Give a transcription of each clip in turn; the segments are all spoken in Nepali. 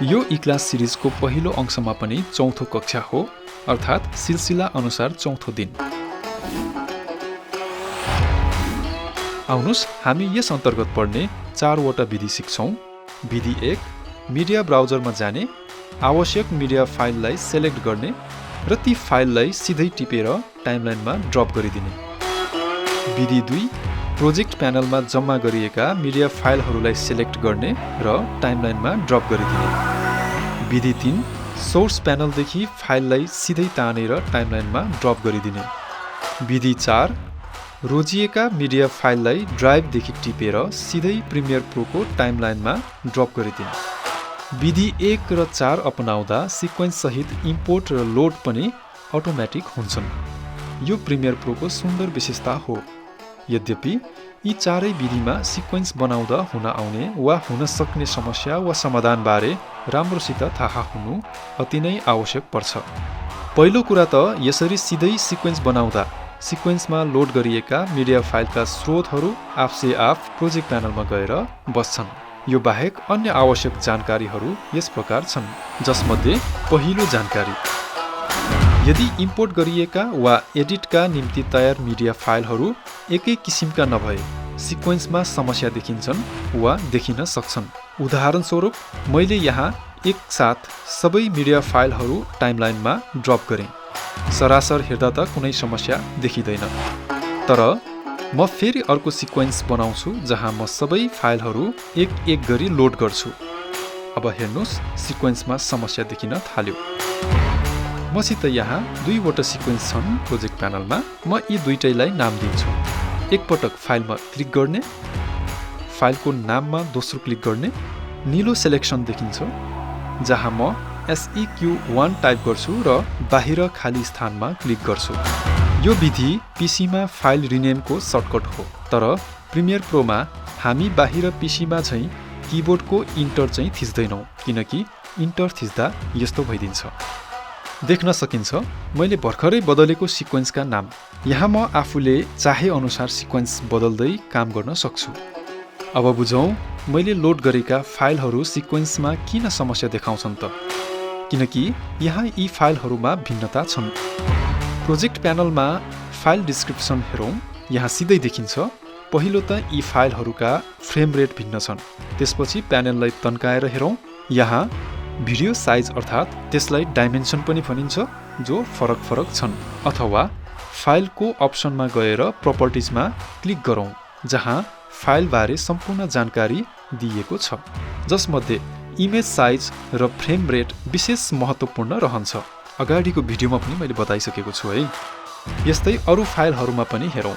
यो eClass सिरिजको पहिलो अंशमा पनि चौथो कक्षा हो, अर्थात् सिलसिला अनुसार चौथो दिन। आउनुस् हामी यस अन्तर्गत पढ्ने 4 वटा विधि सिक्छौं। विधि 1, मिडिया ब्राउजरमा जाने, आवश्यक मिडिया फाइललाई सेलेक्ट गर्ने र ती फाइललाई सिधै टिपेर टाइमलाइनमा ड्रप गरिदिने। विधि 2, प्रोजेक्ट प्यानलमा जम्मा गरिएका मिडिया फाइलहरूलाई सेलेक्ट गर्ने र टाइमलाइनमा ड्रप गरिदिने। विधि 3, सोर्स प्यानलदेखि फाइललाई सिधै तानेर टाइमलाइनमा ड्रप गरिदिने। विधि 4, रोजिएका मिडिया फाइललाई ड्राइभदेखि टिपेर सिधै प्रिमियर प्रोको टाइमलाइनमा ड्रप गरिदिने। विधि 1 र 4 अपनाउँदा सिक्वेन्स सहित इम्पोर्ट र लोड पनि अटोमेटिक हुन्छन्। यो प्रिमियर प्रोको सुन्दर विशेषता हो। यद्यपि यी चारै विधिमा सिक्वेन्स बनाउँदा हुन आउने वा हुन सक्ने समस्या वा समाधानबारे राम्रोसित थाहा हुनु अति नै आवश्यक पर्छ। पहिलो कुरा त यसरी सिधै सिक्वेन्स बनाउँदा सिक्वेन्समा लोड गरिएका मिडिया फाइलका स्रोतहरू आफसे आफ प्रोजेक्ट प्यानलमा गएर बस्छन्। यो बाहेक अन्य आवश्यक जानकारीहरू यस प्रकार छन्, जसमध्ये पहिलो जानकारी, यदि इम्पोर्ट गरिएका वा एडिटका निम्ति तयार मिडिया फाइलहरू एकै किसिमका नभए सिक्वेन्समा समस्या देखिन्छन् वा देखिन सक्छन्। उदाहरणस्वरूप मैले यहाँ एकसाथ सबै मिडिया फाइलहरू टाइमलाइनमा ड्रप गरेँ। सरासर हेर्दा त कुनै समस्या देखिँदैन, तर म फेरि अर्को सिक्वेन्स बनाउँछु जहाँ म सबै फाइलहरू एक एक गरी लोड गर्छु। अब हेर्नुस्, सिक्वेन्समा समस्या देखिन थाल्यो। मसित यहाँ 2 वटा सिक्वेन्स छन् प्रोजेक्ट प्यानलमा। म यी दुईटैलाई नाम दिन्छु। एकपटक फाइलमा क्लिक गर्ने, फाइलको नाममा दोस्रो क्लिक गर्ने, नीलो सेलेक्सन देखिन्छ जहाँ म SEQ1 टाइप गर्छु र बाहिर खाली स्थानमा क्लिक गर्छु। यो विधि पीसीमा फाइल रिनेमको सर्टकट हो, तर प्रिमियर प्रोमा हामी बाहिर पीसीमा झैं किबोर्डको इन्टर चाहिँ थिच्दैनौँ, किनकि इन्टर थिच्दा यस्तो भइदिन्छ। देख्न सकिन्छ मैले भर्खरै बदलेको सिक्वेन्सका नाम। यहाँ म आफूले चाहे अनुसार सिक्वेन्स बदल्दै काम गर्न सक्छु। अब बुझौँ मैले लोड गरेका फाइलहरू सिक्वेन्समा किन समस्या देखाउँछन् त? किनकि यहाँ यी फाइलहरूमा भिन्नता छन्। प्रोजेक्ट प्यानलमा फाइल डिस्क्रिप्सन हेरौँ, यहाँ सिधै देखिन्छ। पहिलो त यी फाइलहरूका फ्रेम रेट भिन्न छन्। त्यसपछि प्यानललाई तन्काएर हेरौँ, यहाँ भिडियो साइज अर्थात् त्यसलाई डाइमेन्सन पनि भनिन्छ, जो फरक छन्। अथवा फाइलको अप्सनमा गएर प्रपर्टिजमा क्लिक गरौँ, जहाँ फाइलबारे सम्पूर्ण जानकारी दिएको छ, जसमध्ये इमेज साइज र फ्रेम रेट विशेष महत्त्वपूर्ण रहन्छ। अगाडिको भिडियोमा पनि मैले बताइसकेको छु है। यस्तै अरू फाइलहरूमा पनि हेरौँ,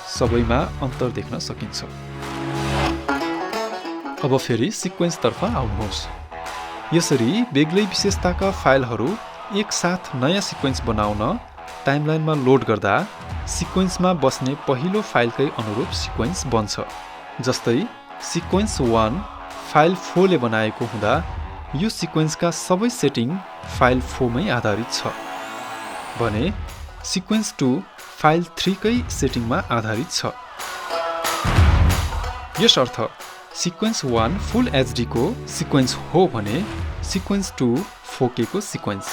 सबैमा अन्तर देख्न सकिन्छ। अब फेरि सिक्वेन्सतर्फ आउनुहोस्। यसरी बेग्लै विशेषताका फाइलहरू एकसाथ नयाँ सिक्वेन्स बनाउन टाइमलाइनमा लोड गर्दा सिक्वेन्समा बस्ने पहिलो फाइलकै अनुरूप सिक्वेन्स बन्छ। जस्तै सिक्वेन्स 1 फाइल 4 ले बनाएको हुँदा यो सिक्वेन्सका सबै सेटिङ फाइल 4 मै आधारित छ भने सिक्वेन्स 2 फाइल 3 कै सेटिङमा आधारित छ। यसर्थ सिक्वेन्स 1 फुल एचडी को सिक्वेन्स हो भने सिक्वेन्स 2 4K को सिक्वेन्स,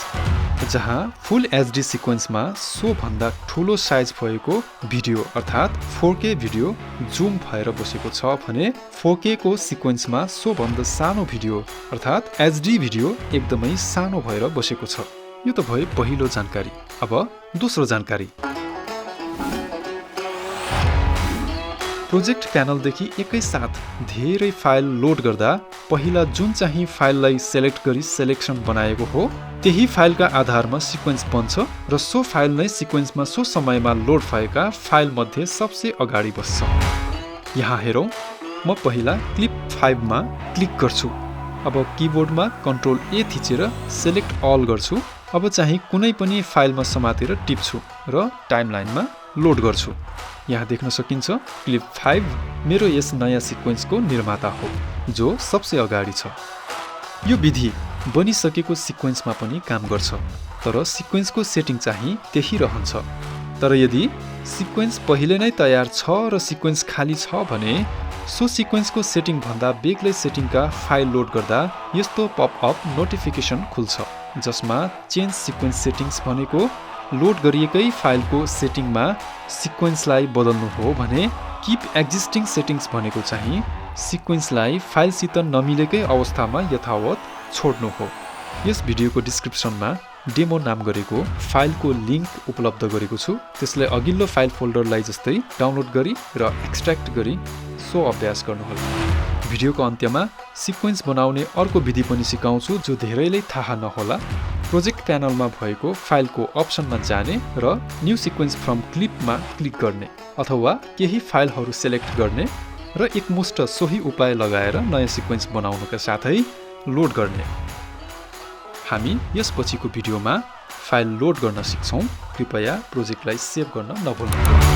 जहाँ फुल एचडी सिक्वेन्समा सो भन्दा ठुलो साइज भएको भिडियो अर्थात् 4K भिडियो जुम भएर बसेको छ भने 4K को सिक्वेन्समा सो भन्दा सानो भिडियो अर्थात् एचडी भिडियो एकदमै सानो भएर बसेको छ। यो त भयो पहिलो जानकारी। अब दोस्रो जानकारी, प्रोजेक्ट प्यानलदेखि एकैसाथ धेरै फाइल लोड गर्दा पहिला जुन चाहिँ फाइललाई सेलेक्ट गरी सेलेक्सन बनाएको हो त्यही फाइलका आधारमा सिक्वेन्स बन्छ र सो फाइल नै सिक्वेन्समा सो समयमा लोड भएका फाइल मध्ये सबसे अगाडि बस्छ। यहाँ हेरौँ, म पहिला क्लिप 5 मा क्लिक गर्छु। अब किबोर्डमा Ctrl A थिचेर सेलेक्ट अल गर्छु। अब चाहिँ कुनै पनि फाइलमा समातेर टिप्छु र टाइमलाइनमा लोड गर्छु। यहाँ देख्न सकिन्छ क्लिप 5 मेरो यस नयाँ सिक्वेन्सको निर्माता हो, जो सबसे अगाडि छ। यो विधि बनिसकेको सिक्वेन्समा पनि काम गर्छ, तर सिक्वेन्सको सेटिङ चाहिँ त्यही रहन्छ। तर यदि सिक्वेन्स पहिले नै तयार छ र सिक्वेन्स खाली छ भने सो सिक्वेन्सको सेटिङ भन्दा बेग्लै सेटिङका फाइल लोड गर्दा यस्तो पपअप नोटिफिकेसन खुल्छ, जसमा चेन्ज सिक्वेन्स सेटिङ्स भनेको लोड गरिएकै फाइलको सेटिङमा सिक्वेन्सलाई बदल्नु हो भने किप एक्जिस्टिङ सेटिङ्स भनेको चाहिँ सिक्वेन्सलाई फाइलसित नमिलेकै अवस्थामा यथावत छोड्नु हो। यस भिडियोको डिस्क्रिप्सनमा डेमो नाम गरेको फाइलको लिङ्क उपलब्ध गरेको छु। त्यसलाई अघिल्लो फाइल फोल्डरलाई जस्तै डाउनलोड गरी र एक्सट्र्याक्ट गरी सो अभ्यास गर्नुहोला। भिडियोको अन्त्यमा सिक्वेन्स बनाउने अर्को विधि पनि सिकाउँछु जो धेरैले थाहा नहोला। प्रोजेक्ट प्यानलमा भएको फाइलको अप्सनमा जाने र न्यू सिक्वेन्स फ्रम क्लिपमा क्लिक गर्ने अथवा केही फाइलहरू सेलेक्ट गर्ने र एकमुष्ट सोही उपाय लगाएर नयाँ सिक्वेन्स बनाउनुका साथै लोड गर्ने। हामी यसपछिको भिडियोमा फाइल लोड गर्न सिक्छौँ। कृपया प्रोजेक्टलाई सेभ गर्न नभुल्नु।